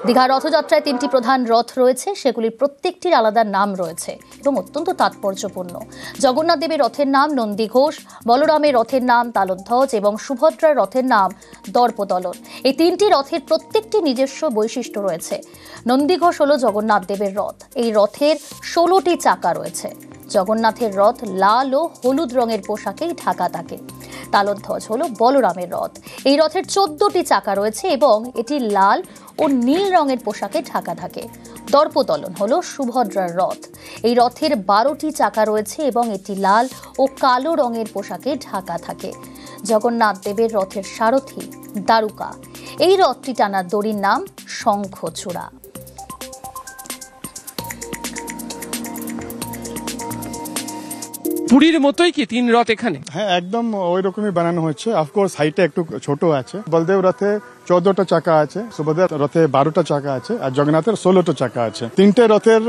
দীঘা রথযাত্রায় 3টি প্রধান রথ রয়েছে, সেগুলির প্রত্যেকটির আলাদা নাম রয়েছে এবং অত্যন্ত তাৎপর্যপূর্ণ। জগন্নাথ দেবের রথের নাম নন্দীঘোষ, বলরামের রথের নাম তালধ্বজ এবং সুভদ্রার রথের নাম দর্পদলন। এই 3টি রথের প্রত্যেকটি নিজস্ব বৈশিষ্ট্য রয়েছে। নন্দীঘোষ হল জগন্নাথ দেবের রথ। এই রথের 16টি চাকা রয়েছে। জগন্নাথের রথ লাল ও হলুদ রঙের পোশাকেই ঢাকা থাকে। তালধ্বজ হলো বলরামের রথ। এই রথের 14টি চাকা রয়েছে এবং এটি লাল ও নীল রঙের পোশাকে ঢাকা থাকে। দর্পদলন হলো সুভদ্রার রথ। এই রথের 12টি চাকা রয়েছে এবং এটি লাল ও কালো রঙের পোশাকে ঢাকা থাকে। জগন্নাথ দেবের রথের সারথি দারুকা। এই রথটি টানার দড়ির নাম শঙ্খচূড়া। পুরীর মতোই কি 3 রথ এখানে? হ্যাঁ, একদম ওই রকমই বানানো হয়েছে। অফকোর্স হাইটে একটু ছোট আছে। বলদেব রথে 14টা চাকা আছে, সুভদ্রা রথে 12টা চাকা আছে, আর জগন্নাথের 16টা চাকা আছে। 3টে রথের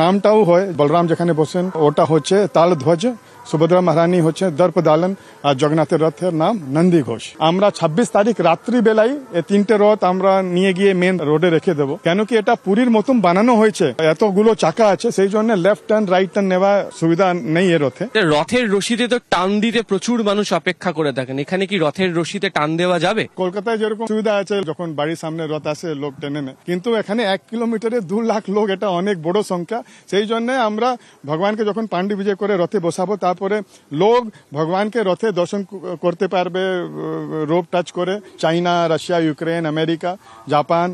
নামটাও হয়। বলরাম যেখানে বসেন ওটা হচ্ছে তালধ্বজ, সুভদ্রা মহারানী হচ্ছে দর্পদলন, আর জগন্নাথের রথের নাম নন্দীঘোষ। আমরা 26 তারিখ রাত্রি বেলায় এই 3টে রথ আমরা নিয়ে গিয়ে মেন রোডে রেখে দেবো, কেন কি এটা পুরীর মতন বানানো হয়েছে। এতগুলো চাকা আছে, সেই জন্য লেফট টার্ন রাইট টার্ন নেওয়া সুবিধা নেই এ রথে। রথের রশিতে তো টান দিতে প্রচুর মানুষ অপেক্ষা করে থাকেন, এখানে কি রথের রশিতে টান দেওয়া যাবে? কলকাতায় যেরকম সুবিধা আছে, যখন বাড়ির সামনে রথ আসে লোক টেনে নেয়, কিন্তু এখানে 1 কিলোমিটারে 2 লাখ লোক, এটা অনেক বড় সংখ্যা। সেই জন্য আমরা ভগবানকে যখন পাণ্ডি বিজয় করে রথে বসাবো, তারপরে লোক ভগবানকে রথে দর্শন করতে পারবে রোপ টাচ করে। চাইনা, রাশিয়া, ইউক্রেন, আমেরিকা, জাপান,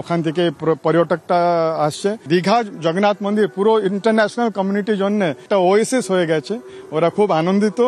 ওখান থেকে পর্যটকটা আসছে। দীঘা জগন্নাথ মন্দির পুরো ইন্টারন্যাশনাল কমিউনিটির জন্য একটা ওয়েসিস হয়ে গেছে। ওরা খুব আনন্দিত।